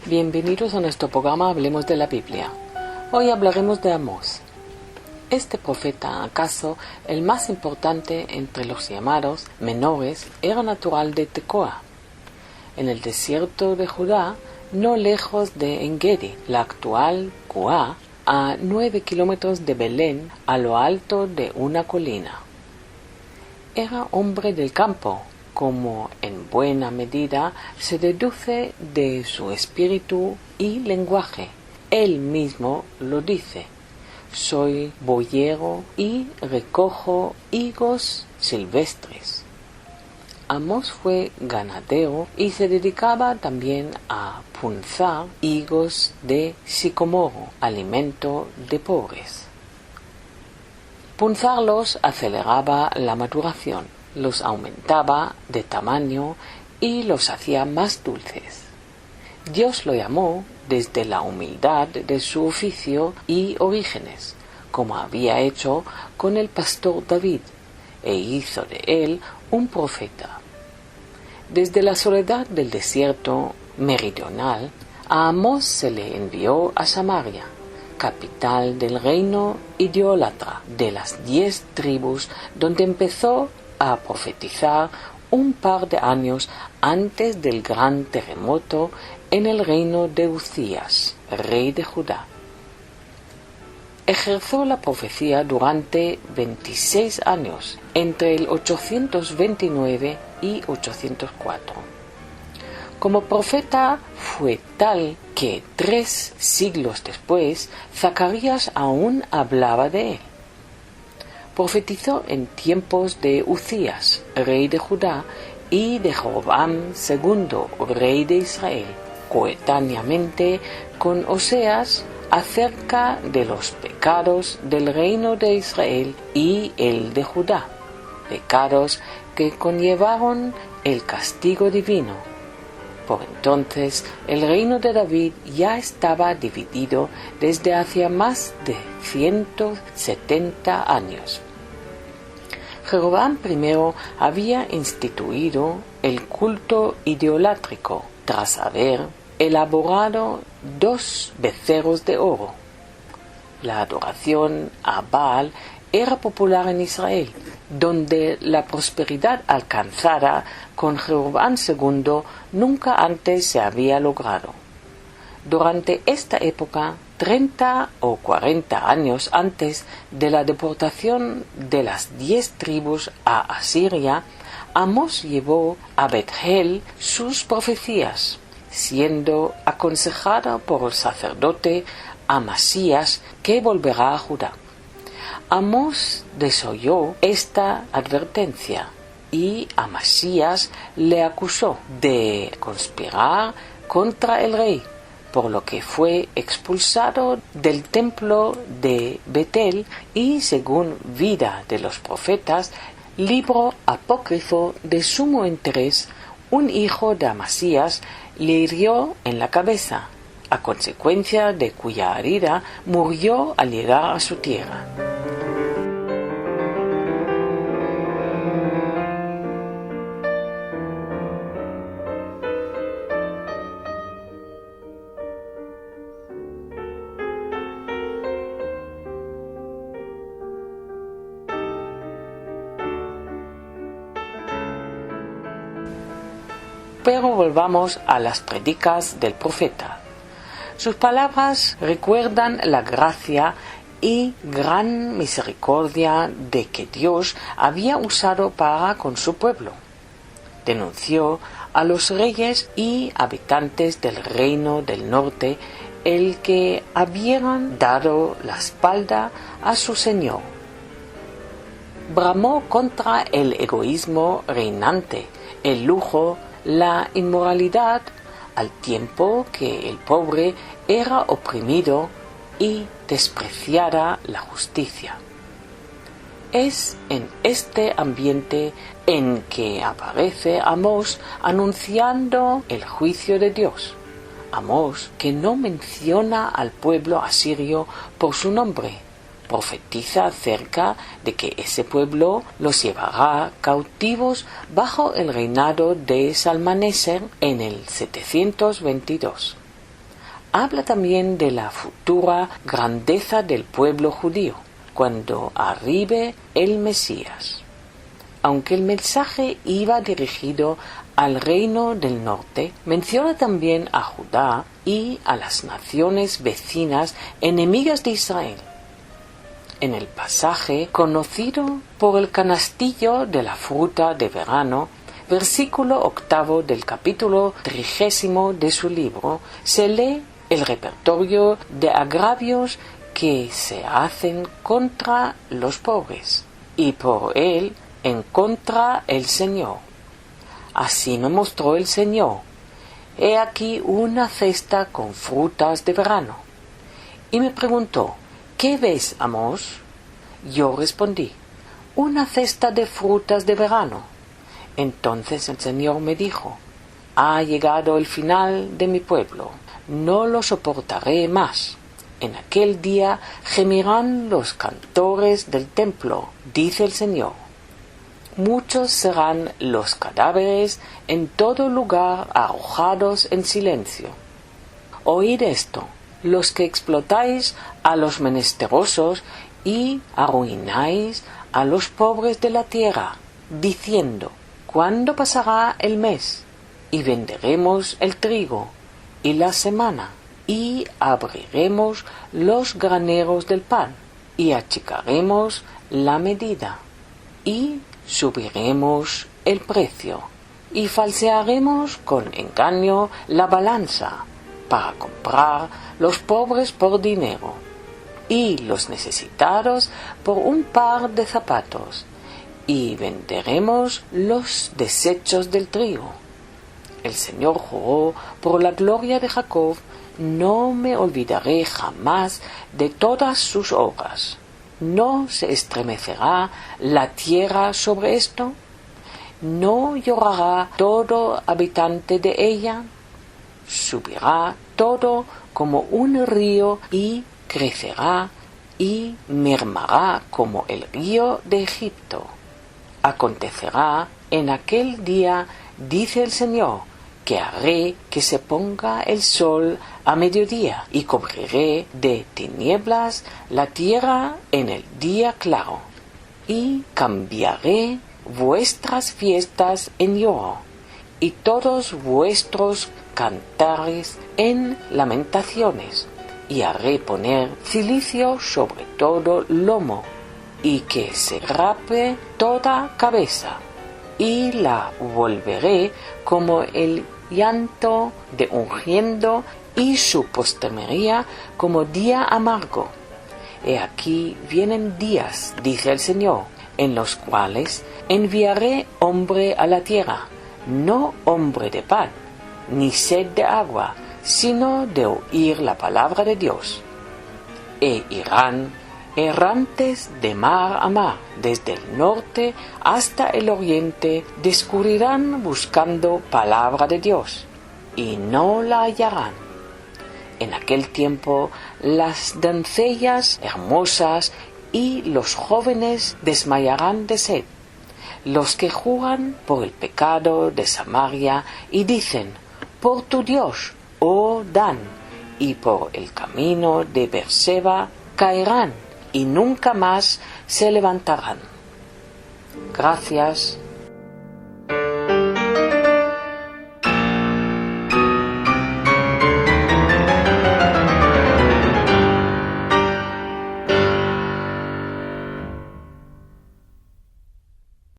Bienvenidos a nuestro programa Hablemos de la Biblia. Hoy hablaremos de Amós. Este profeta, acaso el más importante entre los llamados menores, era natural de Tecoa, en el desierto de Judá, no lejos de Engedi, la actual Coa, a 9 kilómetros de Belén, a lo alto de una colina. Era hombre del campo, como en buena medida se deduce de su espíritu y lenguaje. Él mismo lo dice: soy boyero y recojo higos silvestres. Amós fue ganadero y se dedicaba también a punzar higos de sicomoro, alimento de pobres. Punzarlos aceleraba la maduración, los aumentaba de tamaño y los hacía más dulces. Dios lo llamó desde la humildad de su oficio y orígenes, como había hecho con el pastor David, e hizo de él un profeta. Desde la soledad del desierto meridional, a Amós se le envió a Samaria, capital del reino idólatra de las 10 tribus, donde empezó a profetizar un par de años antes del gran terremoto en el reino de Uzías, rey de Judá. Ejerció la profecía durante 26 años, entre el 829 y 804. Como profeta fue tal que 3 siglos después Zacarías aún hablaba de él. Profetizó en tiempos de Uzías, rey de Judá, y de Jeroboam II, rey de Israel, coetáneamente con Oseas, acerca de los pecados del reino de Israel y el de Judá, pecados que conllevaron el castigo divino. Por entonces el reino de David ya estaba dividido desde hacía más de 170 años. Jeroboam I había instituido el culto idolátrico tras haber elaborado 2 becerros de oro. La adoración a Baal era popular en Israel, donde la prosperidad alcanzada con Jeroboam II nunca antes se había logrado. Durante esta época, 30 o 40 años antes de la deportación de las 10 tribus a Asiria, Amós llevó a Bet-El sus profecías, siendo aconsejada por el sacerdote Amasías que volverá a Judá. Amós desoyó esta advertencia y Amasías le acusó de conspirar contra el rey, por lo que fue expulsado del templo de Betel y, según Vida de los Profetas, libro apócrifo de sumo interés, un hijo de Amasías le hirió en la cabeza, a consecuencia de cuya herida murió al llegar a su tierra. Pero volvamos a las prédicas del profeta. Sus palabras recuerdan la gracia y gran misericordia de que Dios había usado para con su pueblo. Denunció a los reyes y habitantes del reino del norte el que habían dado la espalda a su Señor. Bramó contra el egoísmo reinante, el lujo, la inmoralidad, al tiempo que el pobre era oprimido y despreciara la justicia. Es en este ambiente en que aparece Amós anunciando el juicio de Dios. Amós, que no menciona al pueblo asirio por su nombre, profetiza acerca de que ese pueblo los llevará cautivos bajo el reinado de Salmaneser en el 722. habla también de la futura grandeza del pueblo judío, cuando arribe el Mesías. Aunque el mensaje iba dirigido al reino del norte, menciona también a Judá y a las naciones vecinas enemigas de Israel. En el pasaje conocido por el canastillo de la fruta de verano, versículo 8 del capítulo 30 de su libro, se lee el repertorio de agravios que se hacen contra los pobres, y por él en contra el Señor. Así me mostró el Señor. He aquí una cesta con frutas de verano. Y me preguntó, ¿qué ves, Amós? Yo respondí, una cesta de frutas de verano. Entonces el Señor me dijo, ha llegado el final de mi pueblo, no lo soportaré más. En aquel día gemirán los cantores del templo, dice el Señor. Muchos serán los cadáveres en todo lugar arrojados en silencio. Oíd esto, los que explotáis a los menesterosos y arruináis a los pobres de la tierra, diciendo, ¿cuándo pasará el mes? Y venderemos el trigo y la semana, y abriremos los graneros del pan, y achicaremos la medida, y subiremos el precio, y falsearemos con engaño la balanza, para comprar los pobres por dinero, y los necesitados por un par de zapatos, y venderemos los desechos del trigo. El Señor juró por la gloria de Jacob, no me olvidaré jamás de todas sus obras. ¿No se estremecerá la tierra sobre esto? ¿No llorará todo habitante de ella? Subirá todo como un río y crecerá y mermará como el río de Egipto. Acontecerá en aquel día, dice el Señor, que haré que se ponga el sol a mediodía y cubriré de tinieblas la tierra en el día claro, y cambiaré vuestras fiestas en lloro y todos vuestros cantares en lamentaciones, y haré poner cilicio sobre todo lomo, y que se rape toda cabeza, y la volveré como el llanto de ungiendo, y su postrimería como día amargo. He aquí vienen días, dice el Señor, en los cuales enviaré hombre a la tierra, no hombre de pan, ni sed de agua, sino de oír la palabra de Dios. E irán errantes de mar a mar, desde el norte hasta el oriente, descubrirán buscando palabra de Dios, y no la hallarán. En aquel tiempo las doncellas hermosas y los jóvenes desmayarán de sed, los que juran por el pecado de Samaria y dicen, por tu Dios, oh Dan, y por el camino de Beerseba caerán y nunca más se levantarán. Gracias